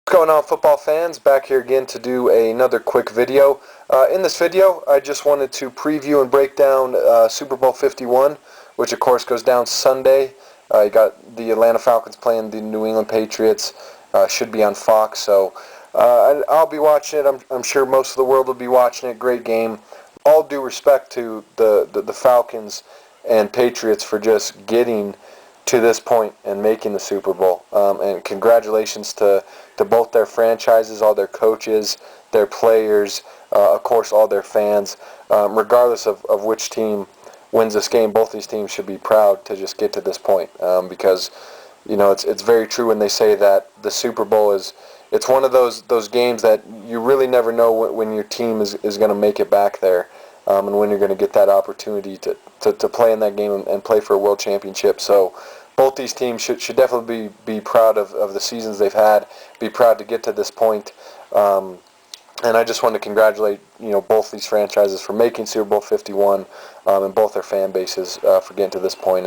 What's going on, football fans? Back here again to do another quick video. In this video, I just wanted to preview and break down Super Bowl 51, which of course goes down Sunday. You got the Atlanta Falcons playing the New England Patriots. Should be on Fox, so I'll be watching it. I'm sure most of the world will be watching it. Great game. All due respect to the Falcons and Patriots for just getting to this point and making the Super Bowl. And congratulations to both their franchises, all their coaches, their players, of course all their fans. Regardless of which team wins this game, both these teams should be proud to just get to this point, because you know it's very true when they say that the Super Bowl it's one of those games that you really never know when your team is going to make it back there, and when you're going to get that opportunity to play in that game and play for a world championship. So both these teams should definitely be proud of the seasons they've had, be proud to get to this point. And I just want to congratulate both these franchises for making Super Bowl 51, and both their fan bases for getting to this point.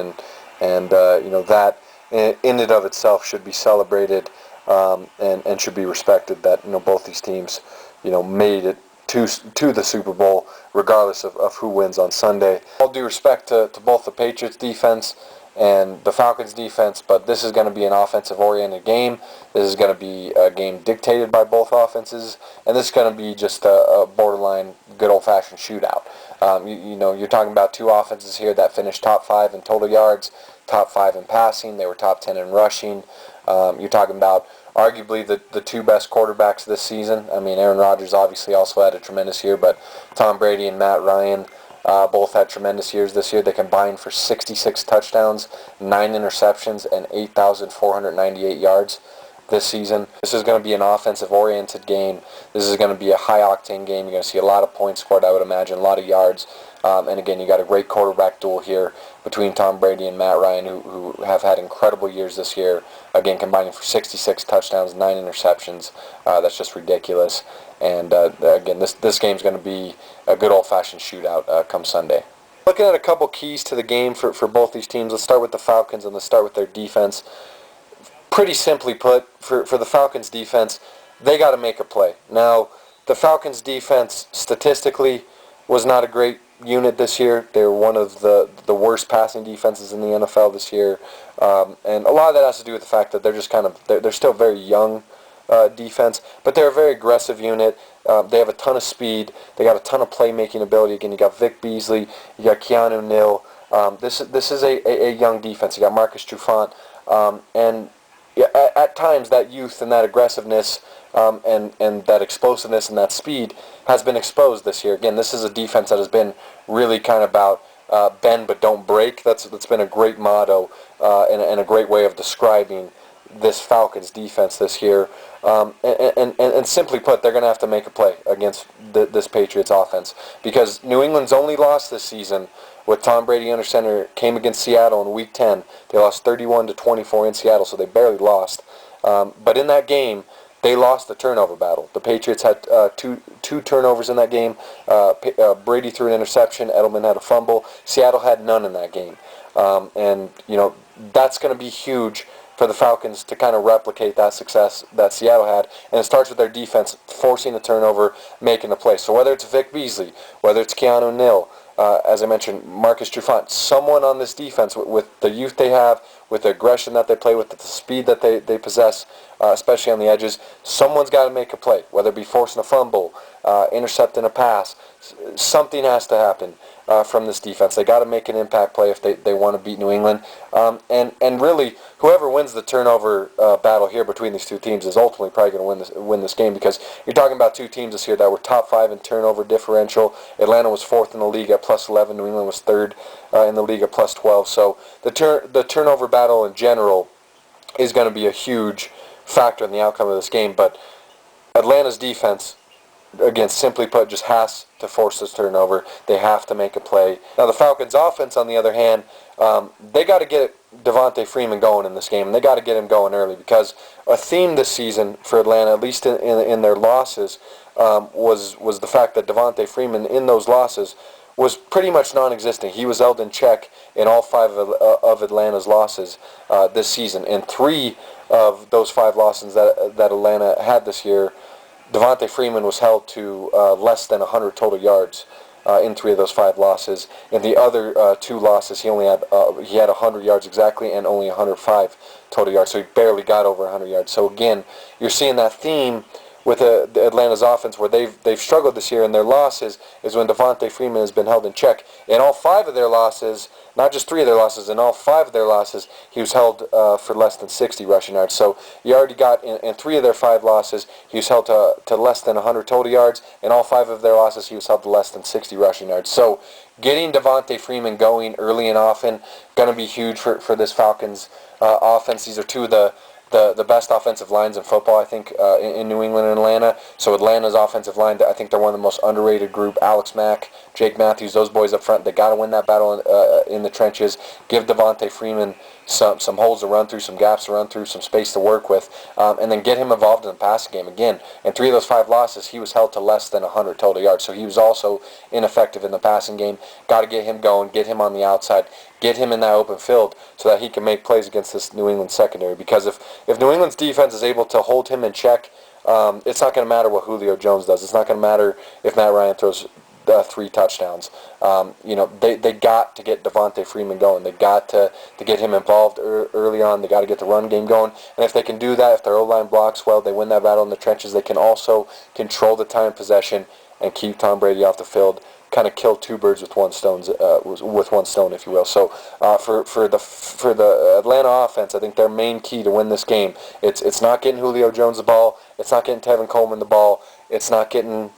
And that in and of itself should be celebrated, and should be respected, that both these teams made it to the Super Bowl regardless of who wins on Sunday. All due respect to both the Patriots defense and the Falcons defense, but this is going to be an offensive-oriented game. This is going to be a game dictated by both offenses, and this is going to be just a borderline good old-fashioned shootout. You're talking about two offenses here that finished top 5 in total yards, top 5 in passing. They were top 10 in rushing. You're talking about arguably the two best quarterbacks this season. I mean, Aaron Rodgers obviously also had a tremendous year, but Tom Brady and Matt Ryan both had tremendous years this year. They combined for 66 touchdowns, 9 interceptions, and 8,498 yards this season. This is going to be an offensive-oriented game. This is going to be a high-octane game. You're going to see a lot of points scored, I would imagine, a lot of yards. And again, you got a great quarterback duel here between Tom Brady and Matt Ryan, who have had incredible years this year. Again, combining for 66 touchdowns, 9 interceptions. That's just ridiculous. And again, this game's going to be a good old-fashioned shootout come Sunday. Looking at a couple keys to the game for both these teams. Let's start with the Falcons, and let's start with their defense. Pretty simply put, for the Falcons defense, they got to make a play. Now, the Falcons defense statistically was not a great unit this year. They're one of the worst passing defenses in the NFL this year, and a lot of that has to do with the fact that they're just they're still very young defense, but they're a very aggressive unit. They have a ton of speed. They got a ton of playmaking ability. Again, you got Vic Beasley, you got Keanu Neal. This is a young defense. You got Marcus Trufant, and at times that youth and that aggressiveness and that explosiveness and that speed has been exposed this year. Again, this is a defense that has been really kind of about bend but don't break. That's been a great motto and a great way of describing this Falcons defense this year. And simply put, they're going to have to make a play against this Patriots offense, because New England's only loss this season with Tom Brady under center came against Seattle in Week 10. They lost 31-24 in Seattle, so they barely lost. But in that game, they lost the turnover battle. The Patriots had two turnovers in that game. Brady threw an interception. Edelman had a fumble. Seattle had none in that game. And that's going to be huge for the Falcons to kind of replicate that success that Seattle had. And it starts with their defense forcing a turnover, making a play. So whether it's Vic Beasley, whether it's Keanu Neal, as I mentioned, Marcus Trufant, someone on this defense with the youth they have, with the aggression that they play with, the speed that they possess, especially on the edges, someone's got to make a play, whether it be forcing a fumble, intercepting a pass. Something has to happen from this defense. They got to make an impact play if they want to beat New England. And really, whoever wins the turnover battle here between these two teams is ultimately probably going to win this game, because you're talking about two teams this year that were top 5 in turnover differential. Atlanta was 4th in the league at +11. New England was 3rd in the league at +12. So the turnover battle in general is going to be a huge factor in the outcome of this game. But Atlanta's defense, again, simply put, just has to force this turnover. They have to make a play. Now, the Falcons' offense, on the other hand, they got to get Devontae Freeman going in this game, and they got to get him going early, because a theme this season for Atlanta, at least in their losses, was the fact that Devontae Freeman in those losses was pretty much non-existent. He was held in check in all 5 of Atlanta's losses this season. And 3 of those 5 losses that Atlanta had this year, Devontae Freeman was held to less than 100 total yards in 3 of those 5 losses. In the other 2 losses, he had 100 yards exactly and only 105 total yards. So he barely got over 100 yards. So again, you're seeing that theme with Atlanta's offense where they've struggled this year, and their losses is when Devontae Freeman has been held in check. In all 5 of their losses, not just 3 of their losses, in all 5 of their losses, he was held for less than 60 rushing yards. So you already got, in 3 of their 5 losses, he was held to less than 100 total yards. In all 5 of their losses, he was held to less than 60 rushing yards. So getting Devontae Freeman going early and often, going to be huge for this Falcons offense. These are 2 of the best offensive lines in football, I think, in New England and Atlanta. So Atlanta's offensive line, I think they're one of the most underrated group. Alex Mack, Jake Matthews, those boys up front, they got to win that battle in the trenches. Give Devontae Freeman some holes to run through, some gaps to run through, some space to work with, and then get him involved in the passing game. Again, in 3 of those 5 losses, he was held to less than 100 total yards. So he was also ineffective in the passing game. Got to get him going, get him on the outside, get him in that open field so that he can make plays against this New England secondary. Because if New England's defense is able to hold him in check, it's not going to matter what Julio Jones does. It's not going to matter if Matt Ryan throws 3 touchdowns. They got to get Devontae Freeman going. They got to get him involved early on. They got to get the run game going. And if they can do that, if their O-line blocks well, they win that battle in the trenches. They can also control the time of possession and keep Tom Brady off the field. Kind of kill 2 birds with one stone, if you will. So for the Atlanta offense, I think their main key to win this game, it's not getting Julio Jones the ball, it's not getting Tevin Coleman the ball, it's not getting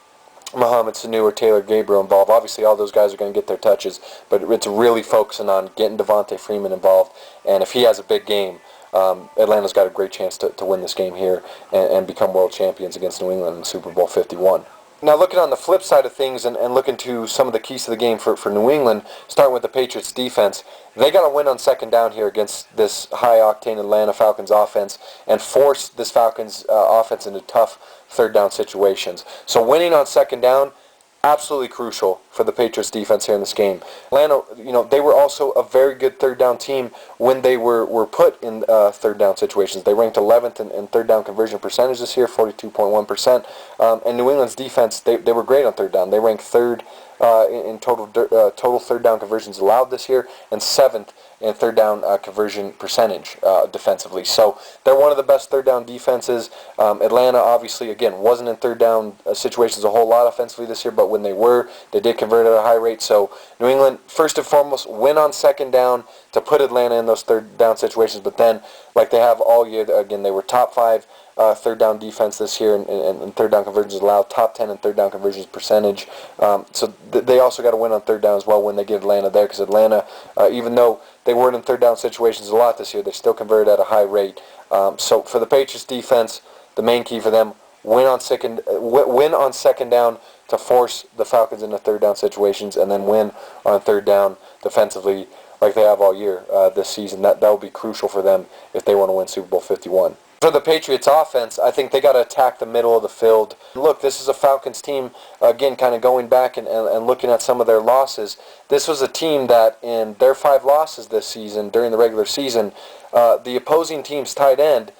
Mohamed Sanu or Taylor Gabriel involved. Obviously, all those guys are going to get their touches, but it's really focusing on getting Devontae Freeman involved. And if he has a big game, Atlanta's got a great chance to win this game here and become world champions against New England in Super Bowl 51. Now, looking on the flip side of things and looking to some of the keys to the game for New England, starting with the Patriots defense, they got to win on second down here against this high-octane Atlanta Falcons offense and force this Falcons offense into tough third down situations. So winning on second down, absolutely crucial for the Patriots defense here in this game. Atlanta, they were also a very good third down team when they were put in third down situations. They ranked 11th in third down conversion percentage this year, 42.1%. And New England's defense, they were great on third down. They ranked 3rd in total third down conversions allowed this year, and 7th in third down conversion percentage defensively. So they're one of the best third down defenses. Atlanta, obviously, again, wasn't in third down situations a whole lot offensively this year, but when they were, they did convert at a high rate. So New England, first and foremost, win on second down to put Atlanta in those third down situations. But then, like they have all year, again, they were top 5 third down defense this year and third down conversions allowed, top 10 in third down conversions percentage. So they also got to win on third down as well when they get Atlanta there, because Atlanta, even though they weren't in third down situations a lot this year, they still converted at a high rate. So for the Patriots defense, the main key for them, win on second down to force the Falcons into third down situations, and then win on third down defensively like they have all year this season. That will be crucial for them if they want to win Super Bowl 51. For the Patriots offense, I think they got to attack the middle of the field. Look, this is a Falcons team, again, kind of going back and looking at some of their losses. This was a team that in their 5 losses this season, during the regular season, the opposing team's tight end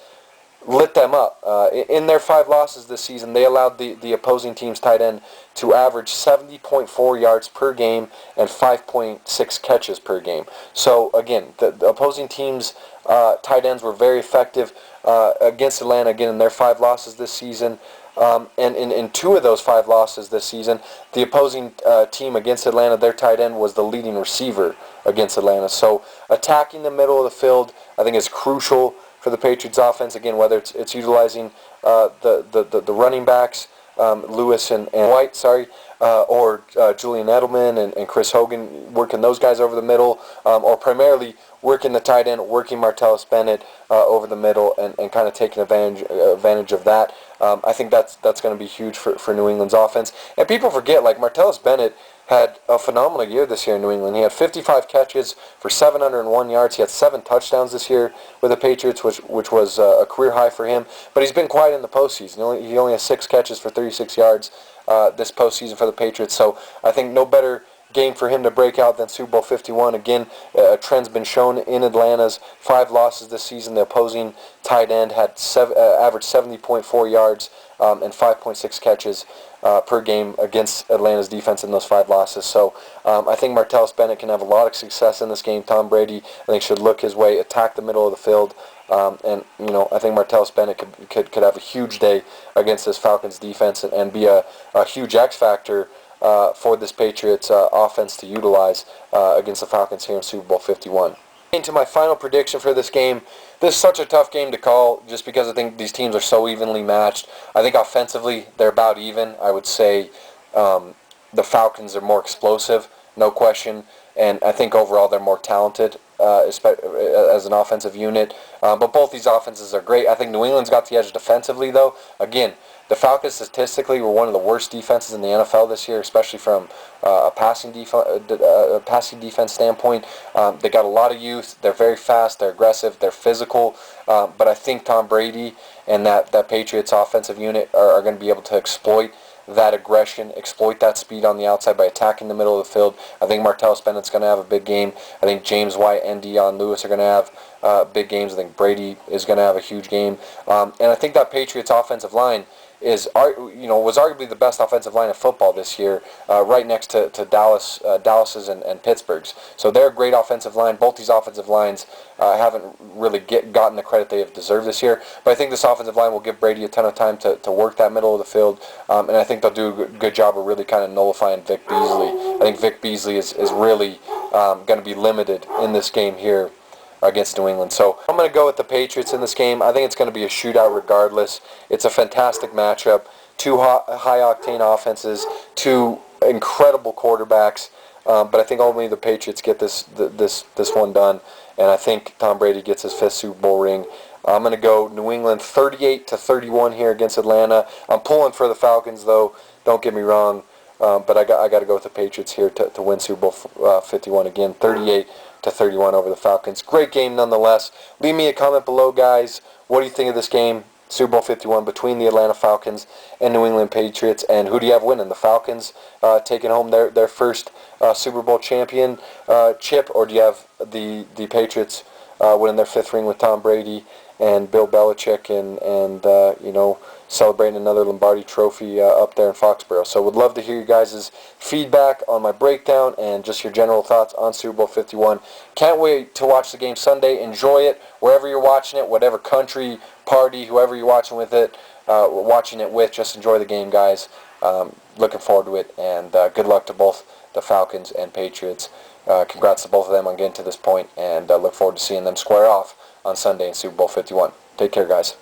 lit them up. In their 5 losses this season, they allowed the opposing team's tight end to average 70.4 yards per game and 5.6 catches per game. So again, the opposing team's tight ends were very effective against Atlanta, again, in their 5 losses this season. And in 2 of those 5 losses this season, the opposing team against Atlanta, their tight end was the leading receiver against Atlanta. So attacking the middle of the field, I think, is crucial for the Patriots offense. Again, whether it's utilizing the running backs, Lewis and White, or Julian Edelman and Chris Hogan, working those guys over the middle, or primarily working the tight end, working Martellus Bennett over the middle, and kind of taking advantage of that. I think that's going to be huge for New England's offense. And people forget, like, Martellus Bennett had a phenomenal year this year in New England. He had 55 catches for 701 yards. He had 7 touchdowns this year with the Patriots, which was a career high for him. But he's been quiet in the postseason. He only has 6 catches for 36 yards this postseason for the Patriots. So I think no better game for him to break out than Super Bowl 51. Again, a trend's been shown in Atlanta's 5 losses this season. The opposing tight end had averaged 70.4 yards and 5.6 catches per game against Atlanta's defense in those 5 losses. So I think Martellus Bennett can have a lot of success in this game. Tom Brady, I think, should look his way, attack the middle of the field. And I think Martellus Bennett could have a huge day against this Falcons defense and be a huge X factor for this Patriots offense to utilize against the Falcons here in Super Bowl 51. To my final prediction for this game, this is such a tough game to call just because I think these teams are so evenly matched. I think offensively they're about even. I would say the Falcons are more explosive, no question, and I think overall they're more talented as an offensive unit. But both these offenses are great. I think New England's got the edge defensively, though. Again, the Falcons statistically were one of the worst defenses in the NFL this year, especially from a passing defense standpoint. They got a lot of youth. They're very fast. They're aggressive. They're physical. But I think Tom Brady and that Patriots offensive unit are going to be able to exploit that aggression, exploit that speed on the outside by attacking the middle of the field. I think Martellus Bennett's going to have a big game. I think James White and Dion Lewis are going to have big games. I think Brady is going to have a huge game. And I think that Patriots offensive line was arguably the best offensive line of football this year, right next to Dallas's and Pittsburgh's. So they're a great offensive line. Both these offensive lines haven't really gotten the credit they have deserved this year. But I think this offensive line will give Brady a ton of time to work that middle of the field, and I think they'll do a good job of really kind of nullifying Vic Beasley. I think Vic Beasley is really going to be limited in this game here against New England. So I'm going to go with the Patriots in this game. I think it's going to be a shootout regardless. It's a fantastic matchup. 2 high-octane offenses, 2 incredible quarterbacks. But I think only the Patriots get this one done, and I think Tom Brady gets his 5th Super Bowl ring. I'm going to go New England 38-31 here against Atlanta. I'm pulling for the Falcons, though. Don't get me wrong. But I got to go with the Patriots here to win Super Bowl 51 again, 38-31 over the Falcons. Great game nonetheless. Leave me a comment below, guys. What do you think of this game, Super Bowl 51, between the Atlanta Falcons and New England Patriots? And who do you have winning? The Falcons taking home their first Super Bowl championship, or do you have the Patriots winning their 5th ring with Tom Brady and Bill Belichick and celebrating another Lombardi trophy up there in Foxborough? So would love to hear you guys' feedback on my breakdown and just your general thoughts on Super Bowl 51. Can't wait to watch the game Sunday. Enjoy it wherever you're watching it, whatever country, party, whoever you're watching it with. Just enjoy the game, guys. Looking forward to it, and good luck to both the Falcons and Patriots. Congrats to both of them on getting to this point, and look forward to seeing them square off on Sunday in Super Bowl 51. Take care, guys.